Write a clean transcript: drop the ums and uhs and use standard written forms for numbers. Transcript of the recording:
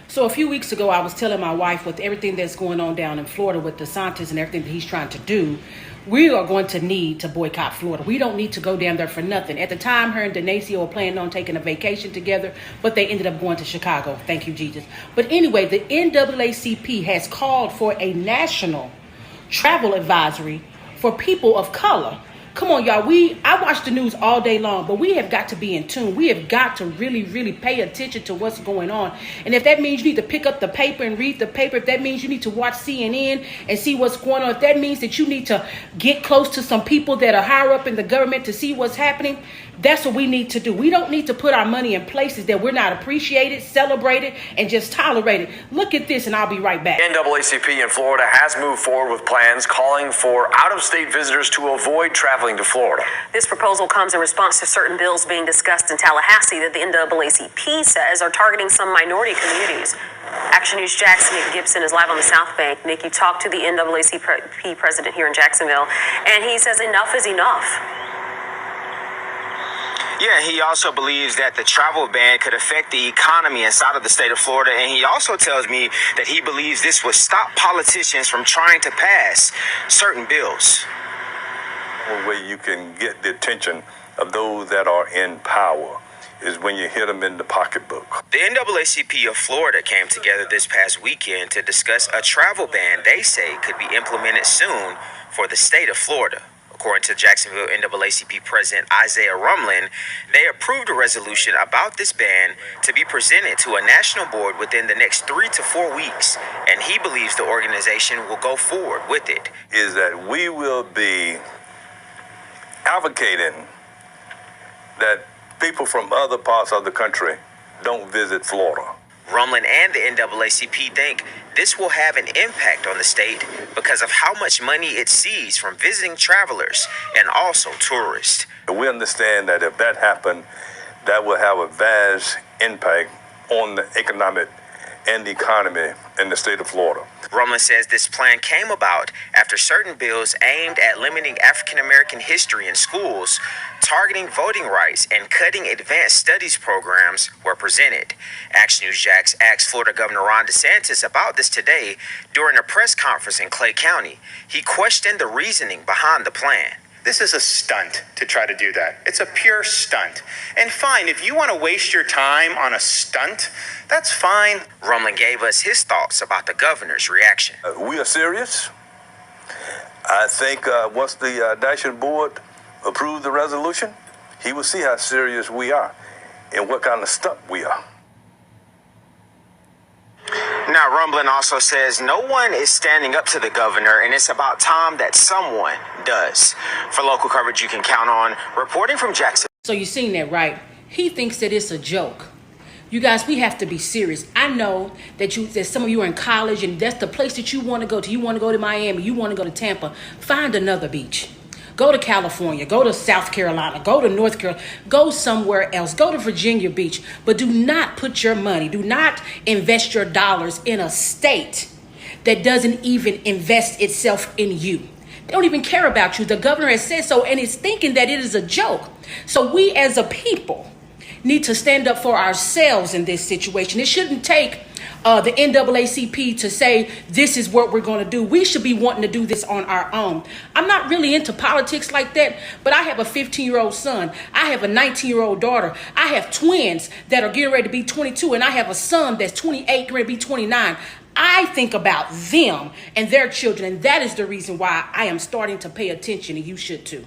So a few weeks ago, I was telling my wife with everything that's going on down in Florida with DeSantis and everything that he's trying to do, we are going to need to boycott Florida. We don't need to go down there for nothing. At the time, her and Denacio were planning on taking a vacation together, but they ended up going to Chicago. Thank you, Jesus. But anyway, the NAACP has called for a national travel advisory for people of color. Come on, y'all. I watch the news all day long, but we have got to be in tune. We have got to really, really pay attention to what's going on. And if that means you need to pick up the paper and read the paper, if that means you need to watch CNN and see what's going on, if that means that you need to get close to some people that are higher up in the government to see what's happening, that's what we need to do. We don't need to put our money in places that we're not appreciated, celebrated, and just tolerated. Look at this, and I'll be right back. NAACP in Florida has moved forward with plans calling for out-of-state visitors to avoid traveling to Florida. This proposal comes in response to certain bills being discussed in Tallahassee that the NAACP says are targeting some minority communities. Action News Jack's Nick Gibson is live on the South Bank. Nick, you talked to the NAACP president here in Jacksonville, and he says enough is enough. Yeah, he also believes that the travel ban could affect the economy inside of the state of Florida. And he also tells me that he believes this would stop politicians from trying to pass certain bills. One way you can get the attention of those that are in power is when you hit them in the pocketbook. The NAACP of Florida came together this past weekend to discuss a travel ban they say could be implemented soon for the state of Florida. According to Jacksonville NAACP President Isaiah Rumlin, they approved a resolution about this ban to be presented to a national board within the next 3 to 4 weeks, and he believes the organization will go forward with it. Is that we will be advocating that people from other parts of the country don't visit Florida. Rumlin and the NAACP think this will have an impact on the state because of how much money it sees from visiting travelers and also tourists. We understand that if that happened, that will have a vast impact on the economic and the economy in the state of Florida. Rumlin says this plan came about after certain bills aimed at limiting African American history in schools, targeting voting rights, and cutting advanced studies programs were presented. Action News Jax asked Florida Governor Ron DeSantis about this today during a press conference in Clay County. He questioned the reasoning behind the plan. This is a stunt to try to do that. It's a pure stunt. And fine, if you want to waste your time on a stunt, that's fine. Rumlin gave us his thoughts about the governor's reaction. We are serious. I think once the national board approves the resolution, he will see how serious we are and what kind of stunt we are. Now, Rumlin also says no one is standing up to the governor, and it's about time that someone does. For local coverage you can count on, reporting from Jackson. So you've seen that, right? He thinks that it's a joke. You guys, we have to be serious. I know that some of you are in college and that's the place that you want to go to. You want to go to Miami, you want to go to Tampa. Find another beach. Go to California, go to South Carolina, go to North Carolina, go somewhere else, go to Virginia Beach. But do not put your money, do not invest your dollars in a state that doesn't even invest itself in you. They don't even care about you. The governor has said so, and is thinking that it is a joke. So we as a people need to stand up for ourselves in this situation. It shouldn't take the NAACP to say this is what we're going to do. We should be wanting to do this on our own. I'm not really into politics like that, but I have a 15-year-old son. I have a 19-year-old daughter. I have twins that are getting ready to be 22, and I have a son that's 28, getting ready to be 29. I think about them and their children, and that is the reason why I am starting to pay attention, and you should too.